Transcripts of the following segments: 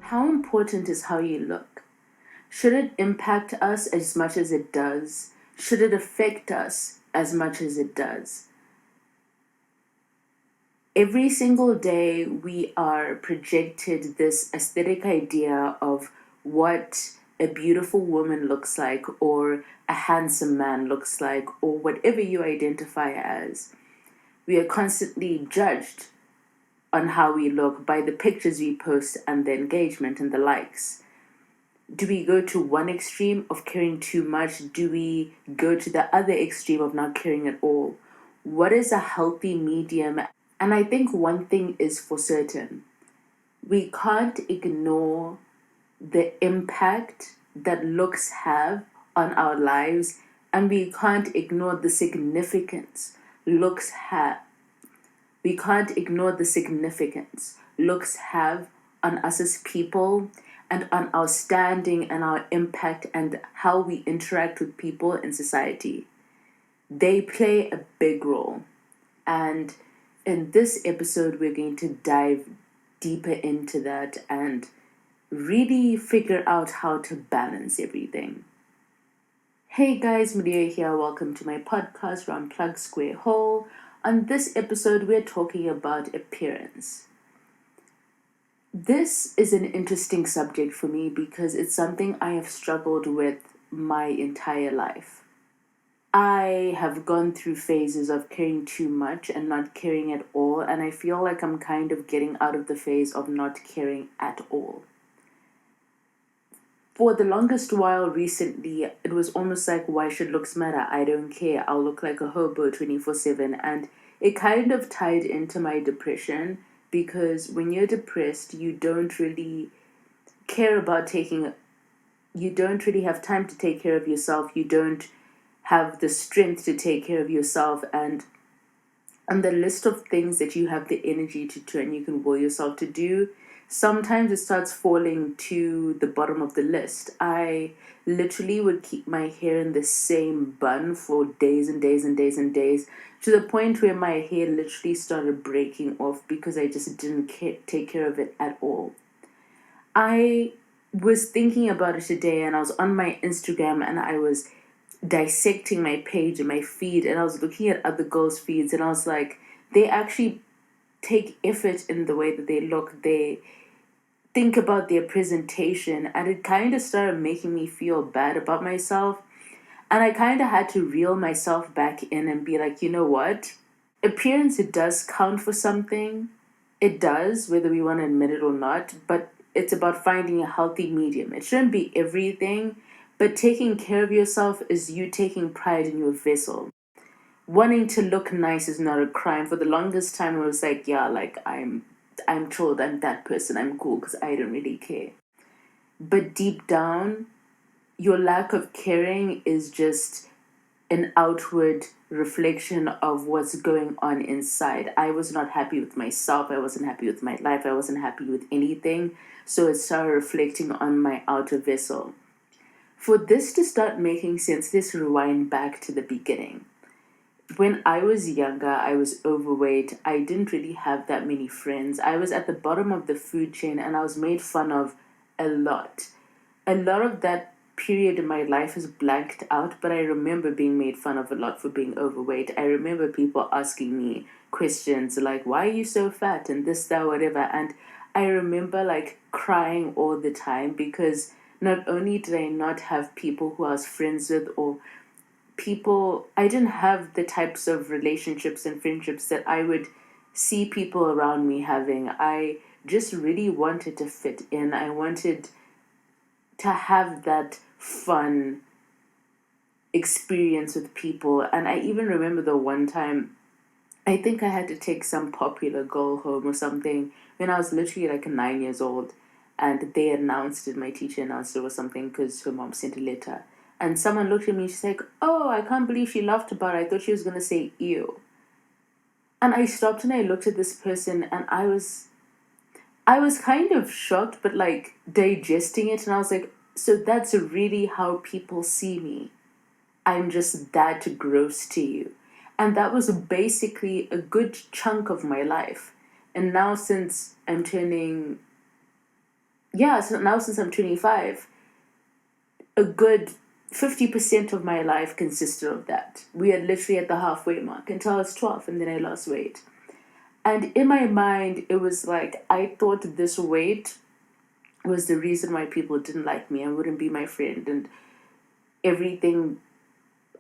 How important is how you look? Should it impact us as much as it does? Should it affect us as much as it does? Every single day, we are projected this aesthetic idea of what a beautiful woman looks like, or a handsome man looks like, or whatever you identify as. We are constantly judged on how we look by the pictures we post and the engagement and the likes. Do we go to one extreme of caring too much? Do we go to the other extreme of not caring at all? What is a healthy medium? And I think one thing is for certain: we can't ignore the impact that looks have on our lives, and we can't ignore the significance looks have. We can't ignore the significance looks have on us as people, and on our standing and our impact and how we interact with people in society. They play a big role. And in this episode, we're going to dive deeper into that and really figure out how to balance everything. Hey guys, Maria here. Welcome to my podcast, Round Plug Square Hole. On this episode, we're talking about appearance. This is an interesting subject for me because it's something I have struggled with my entire life. I have gone through phases of caring too much and not caring at all, and I feel like I'm kind of getting out of the phase of not caring at all. For the longest while recently, it was almost like, why should looks matter? I don't care. I'll look like a hobo 24/7. And it kind of tied into my depression, because when you're depressed, you don't really care about you don't really have time to take care of yourself. You don't have the strength to take care of yourself, and on the list of things that you have the energy to do and you can will yourself to do, sometimes it starts falling to the bottom of the list. I literally would keep my hair in the same bun for days and days and days and days, to the point where my hair literally started breaking off because I just didn't take care of it at all. I was thinking about it today, and I was on my Instagram and I was dissecting my page and my feed, and I was looking at other girls' feeds, and I was like, they actually take effort in the way that they look. They think about their presentation, and it kind of started making me feel bad about myself. And I kind of had to reel myself back in and be like, you know what? Appearance, it does count for something. It does, whether we want to admit it or not, but it's about finding a healthy medium. It shouldn't be everything, but taking care of yourself is you taking pride in your vessel. Wanting to look nice is not a crime. For the longest time, I was like, yeah, like I'm told I'm that person, I'm cool because I don't really care. But deep down, your lack of caring is just an outward reflection of what's going on inside. I was not happy with myself. I wasn't happy with my life. I wasn't happy with anything. So it started reflecting on my outer vessel. For this to start making sense, let's rewind back to the beginning. When I was younger, I was overweight. I didn't really have that many friends. I was at the bottom of the food chain, and I was made fun of a lot. A lot of that period in my life is blanked out, but I remember being made fun of a lot for being overweight. I remember people asking me questions like, why are you so fat? And this, that, whatever. And I remember like crying all the time, because not only did I not have people who I was friends with, or people, I didn't have the types of relationships and friendships that I would see people around me having. I just really wanted to fit in. I wanted to have that fun experience with people. And I even remember the one time, I think I had to take some popular girl home or something when I was literally like 9 years old. And they announced it, my teacher announced it or something, because her mom sent a letter. And someone looked at me, she's like, oh, I can't believe she laughed about it. I thought she was going to say ew. And I stopped and I looked at this person, and I was kind of shocked, but like digesting it. And I was like, So that's really how people see me. I'm just that gross to you. And that was basically a good chunk of my life. And now since I'm turning, yeah, so now since I'm 25, a good 50% of my life consisted of that. We are literally at the halfway mark until I was 12 and then I lost weight. And in my mind, it was like I thought this weight was the reason why people didn't like me and wouldn't be my friend and everything.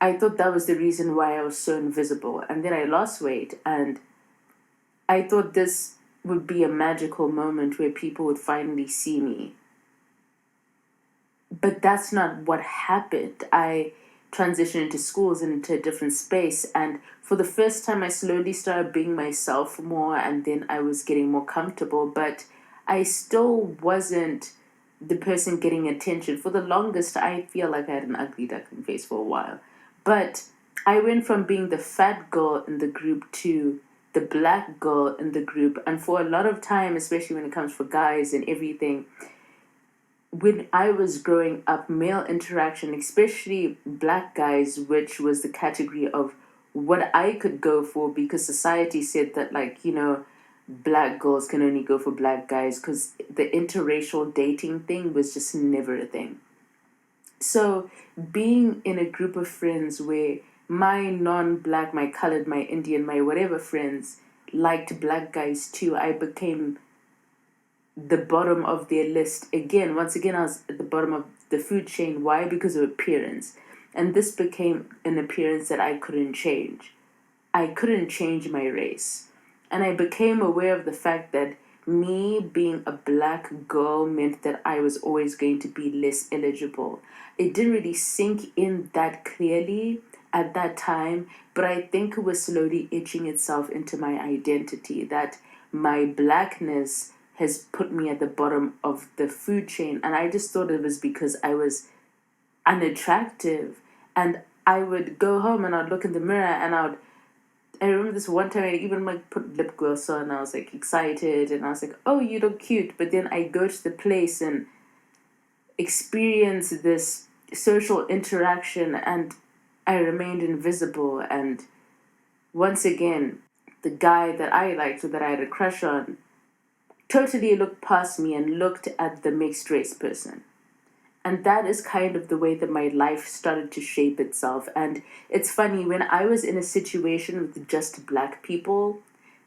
I thought that was the reason why I was so invisible. And then I lost weight and I thought this would be a magical moment where people would finally see me. But that's not what happened. I transitioned into schools and into a different space. And for the first time, I slowly started being myself more. And then I was getting more comfortable. But I still wasn't the person getting attention. For the longest, I feel like I had an ugly duckling face for a while. But I went from being the fat girl in the group to the black girl in the group. And for a lot of time, especially when it comes for guys and everything, when I was growing up, male interaction, especially black guys, which was the category of what I could go for because society said that, like, black girls can only go for black guys because the interracial dating thing was just never a thing. So, being in a group of friends where my non black, my colored, my Indian, my whatever friends liked black guys too, I became the bottom of their list again. Once again, I was at the bottom of the food chain. Why? Because of appearance. And this became an appearance that I couldn't change. I couldn't change my race. And I became aware of the fact that me being a black girl meant that I was always going to be less eligible. It didn't really sink in that clearly at that time, but I think it was slowly etching itself into my identity that my blackness has put me at the bottom of the food chain. And I just thought it was because I was unattractive. And I would go home and I'd look in the mirror and I remember this one time I even like put lip gloss on and I was like excited and I was like, oh, you look cute. But then I go to the place and experience this social interaction and I remained invisible. And once again, the guy that I liked or that I had a crush on totally looked past me and looked at the mixed race person. And that is kind of the way that my life started to shape itself. And it's funny, when I was in a situation with just black people,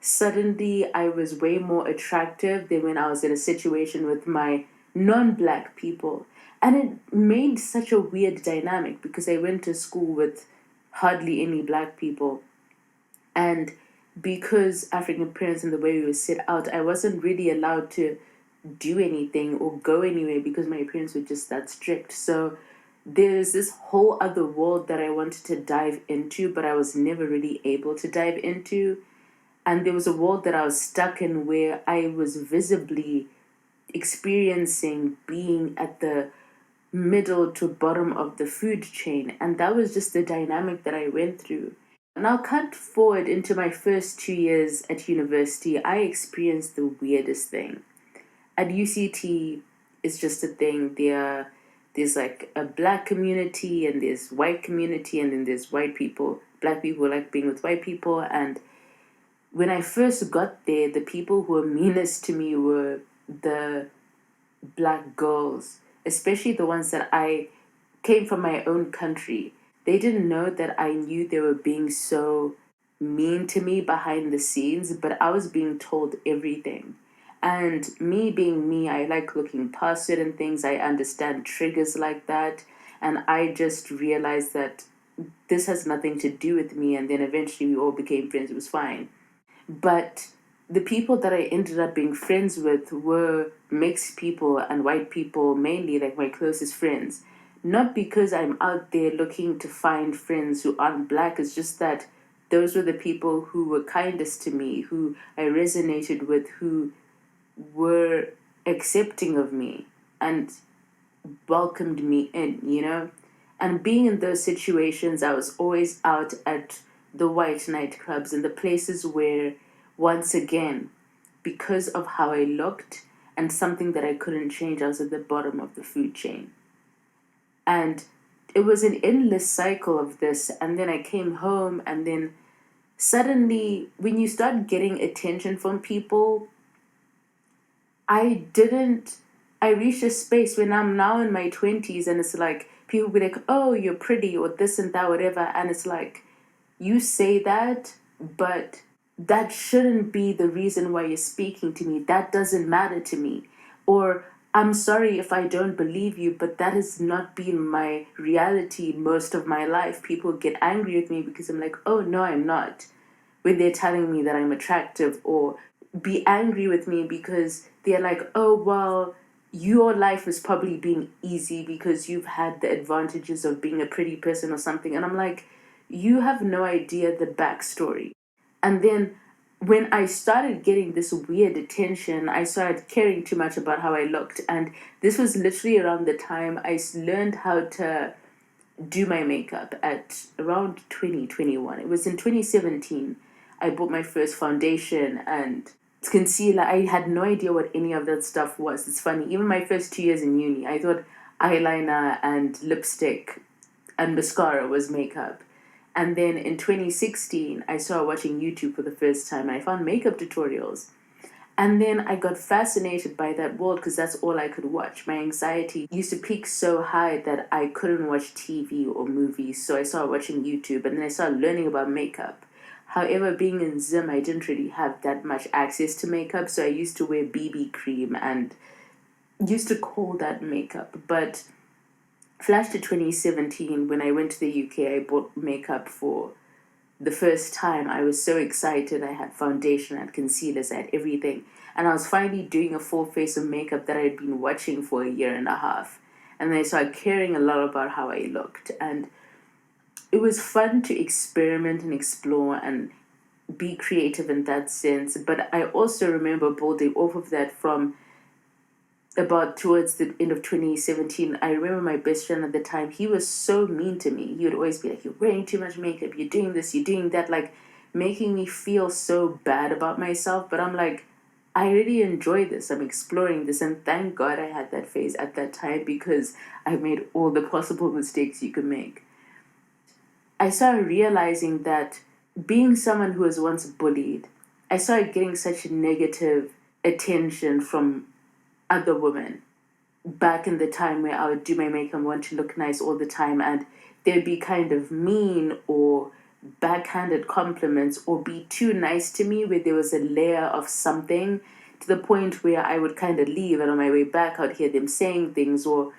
suddenly I was way more attractive than when I was in a situation with my non black people. And it made such a weird dynamic because I went to school with hardly any black people. And because African parents and the way we were set out, I wasn't really allowed to do anything or go anywhere because my parents were just that strict. So there's this whole other world that I wanted to dive into, but I was never really able to dive into. And there was a world that I was stuck in where I was visibly experiencing being at the middle to bottom of the food chain. And that was just the dynamic that I went through. Now, cut forward into my first 2 years at university, I experienced the weirdest thing. At UCT, it's just a thing. There's like a black community, and there's white community, and then there's white people. Black people like being with white people. And when I first got there, the people who were meanest to me were the black girls, especially the ones that I came from my own country. They didn't know that I knew they were being so mean to me behind the scenes, but I was being told everything. And me being me, I like looking past certain things. I understand triggers like that. And I just realized that this has nothing to do with me. And then eventually we all became friends. It was fine. But the people that I ended up being friends with were mixed people and white people, mainly like my closest friends. Not because I'm out there looking to find friends who aren't black, it's just that those were the people who were kindest to me, who I resonated with, who were accepting of me and welcomed me in. And being in those situations, I was always out at the white nightclubs and the places where, once again, because of how I looked and something that I couldn't change, I was at the bottom of the food chain. And it was an endless cycle of this. And then I came home, and then suddenly, when you start getting attention from people, I didn't. I reached a space when I'm now in my 20s, and it's like people be like, oh, you're pretty, or this and that, whatever. And it's like, you say that, but that shouldn't be the reason why you're speaking to me. That doesn't matter to me. Or, I'm sorry if I don't believe you, but that has not been my reality most of my life. People get angry with me because I'm like, oh, no, I'm not, when they're telling me that I'm attractive, or be angry with me because they're like, oh, well, your life has probably been easy because you've had the advantages of being a pretty person or something. And I'm like, you have no idea the backstory. And then when I started getting this weird attention, I started caring too much about how I looked. And this was literally around the time learned how to do my makeup at around 2021. It was in 2017. I bought my first foundation and concealer. I had no idea what any of that stuff was. It's funny. Even my first 2 years in uni, I thought eyeliner and lipstick and mascara was makeup. And then in 2016, I started watching YouTube for the first time. I found makeup tutorials. And then I got fascinated by that world because that's all I could watch. My anxiety used to peak so high that I couldn't watch TV or movies. So I started watching YouTube, and then I started learning about makeup. However, being in Zim, I didn't really have that much access to makeup. So I used to wear BB cream and used to call that makeup. But flash to 2017, when I went to the UK, I bought makeup for the first time. I was so excited. I had foundation, I had concealers, I had everything. And I was finally doing a full face of makeup that I had been watching for a year and a half. And I started caring a lot about how I looked. And it was fun to experiment and explore and be creative in that sense. But I also remember building off of that from about towards the end of 2017. I remember my best friend at the time, he was so mean to me. He would always be like, you're wearing too much makeup, you're doing this, you're doing that, like making me feel so bad about myself. But I'm like, I really enjoy this. I'm exploring this. And thank God I had that phase at that time, because I made all the possible mistakes you could make. I started realizing that being someone who was once bullied, I started getting such negative attention from other women back in the time where I would do my makeup and want to look nice all the time, and they'd be kind of mean or backhanded compliments or be too nice to me, where there was a layer of something, to the point where I would kind of leave, and on my way back I'd hear them saying things, or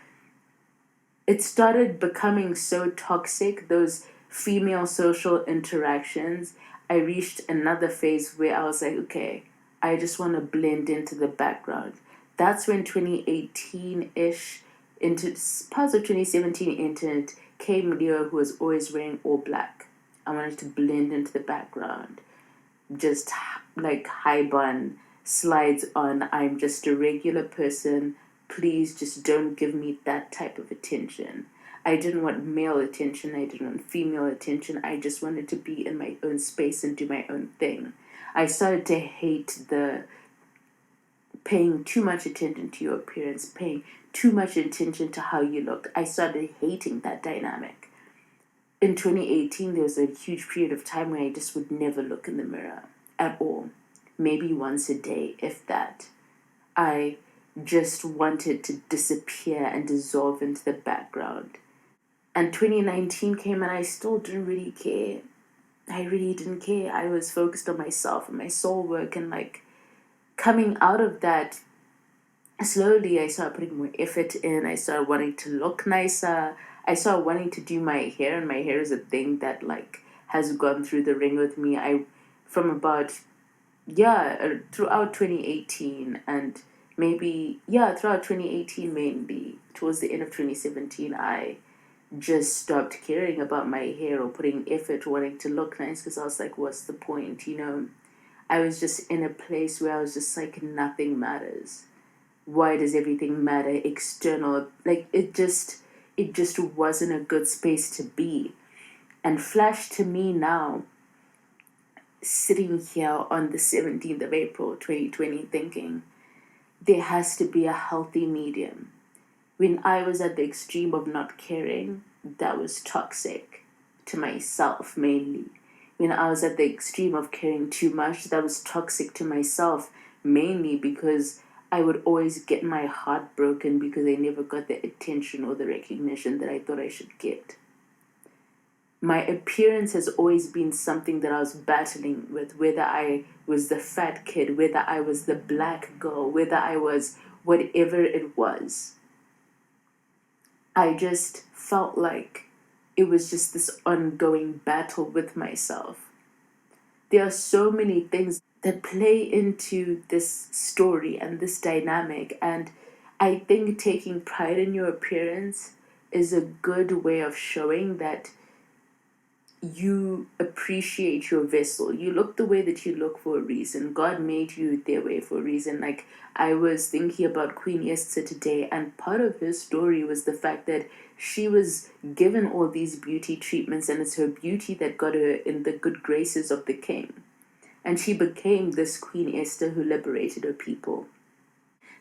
it started becoming so toxic, those female social interactions. I reached another phase where I was like, okay, I just want to blend into the background. That's when 2018 ish, into parts of 2017 entered, came Leo, who was always wearing all black. I wanted to blend into the background. Just like high bun, slides on, I'm just a regular person. Please just don't give me that type of attention. I didn't want male attention, I didn't want female attention. I just wanted to be in my own space and do my own thing. I started to hate the paying too much attention to your appearance, paying too much attention to how you look. I started hating that dynamic. In 2018, there was a huge period of time where I just would never look in the mirror at all. Maybe once a day, if that. I just wanted to disappear and dissolve into the background. And 2019 came, and I still didn't really care. I really didn't care. I was focused on myself and my soul work, and like coming out of that, slowly I started putting more effort in. I started wanting to look nicer. I started wanting to do my hair, and my hair is a thing that like has gone through the ring with me. I from about throughout 2018, and maybe throughout 2018, mainly towards the end of 2017, I just stopped caring about my hair or putting effort wanting to look nice, because I was like, what's the point, I was just in a place where I was just like, nothing matters. Why does everything matter external? Like it just wasn't a good space to be. And flash to me now, sitting here on the 17th of April 2020, thinking there has to be a healthy medium. When I was at the extreme of not caring, that was toxic to myself mainly. When I was at the extreme of caring too much, that was toxic to myself mainly because I would always get my heart broken because I never got the attention or the recognition that I thought I should get. My appearance has always been something that I was battling with, whether I was the fat kid, whether I was the black girl, whether I was whatever it was. I just felt like it was just this ongoing battle with myself. There are so many things that play into this story and this dynamic, and I think taking pride in your appearance is a good way of showing that you appreciate your vessel. You look the way that you look for a reason. God made you their way for a reason. Like, I was thinking about Queen Esther today, and part of her story was the fact that she was given all these beauty treatments, and it's her beauty that got her in the good graces of the king. And she became this Queen Esther who liberated her people.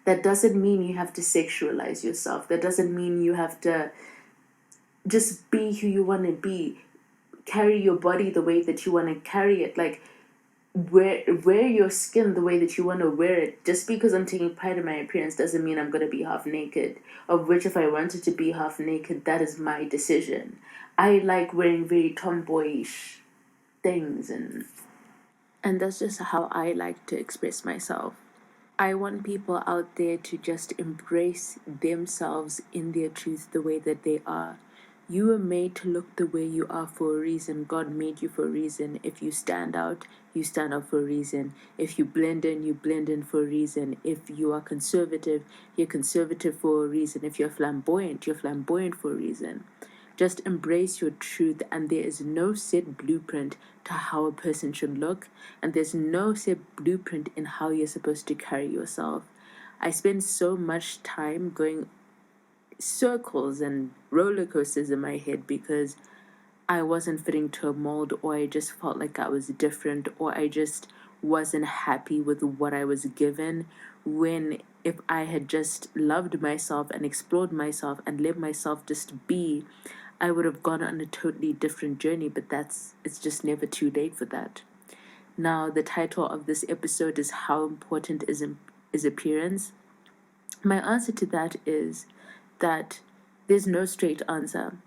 That doesn't mean you have to sexualize yourself. That doesn't mean you have to just be who you want to be, carry your body the way that you want to carry it. Like, wear your skin the way that you want to wear it. Just because I'm taking pride in my appearance doesn't mean I'm going to be half naked, of which if I wanted to be half naked, that is my decision. I like wearing very tomboyish things, and that's just how I like to express myself. I want people out there to just embrace themselves in their truth the way that they are. You were made to look the way you are for a reason. God made you for a reason. If you stand out for a reason. If you blend in for a reason. If you are conservative, you're conservative for a reason. If you're flamboyant for a reason. Just embrace your truth, and there is no set blueprint to how a person should look, and there's no set blueprint in how you're supposed to carry yourself. I spend so much time going circles and roller coasters in my head because I wasn't fitting to a mold, or I just felt like I was different, or I just wasn't happy with what I was given. When if I had just loved myself and explored myself and let myself just be, I would have gone on a totally different journey, but it's just never too late for that. Now, the title of this episode is How Important is Appearance? My answer to that is that there's no straight answer.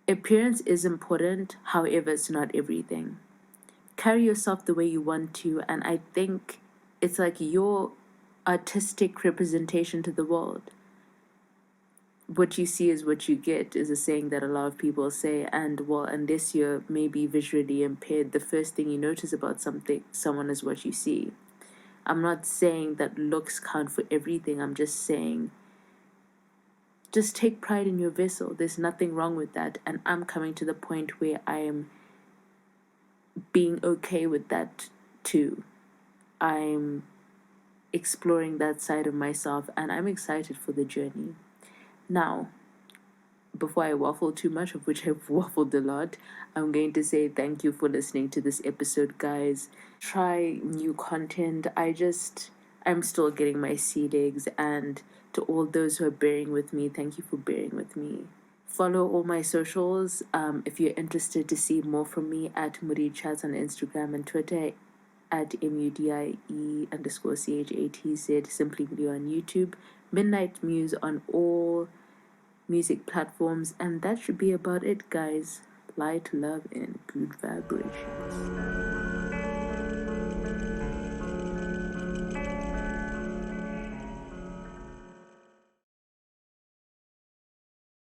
Appearance is important, however, it's not everything. Carry yourself the way you want to, and I think it's like your artistic representation to the world. What you see is what you get is a saying that a lot of people say, and well, unless you're maybe visually impaired, the first thing you notice about someone is what you see. I'm not saying that looks count for everything. I'm just saying just take pride in your vessel. There's nothing wrong with that, and I'm coming to the point where I am being okay with that too. I'm exploring that side of myself, and I'm excited for the journey. Now, before I waffle too much, of which I've waffled a lot, I'm going to say thank you for listening to this episode, guys. Try new content. I'm still getting my sea legs, and to all those who are bearing with me, thank you for bearing with me. Follow all my socials. If you're interested to see more from me, at Muri Chats on Instagram and Twitter, at MUDIE_CHATZ, Simply Video on YouTube, Midnight Muse on all music platforms, and that should be about it, guys. Light, love, and good vibrations.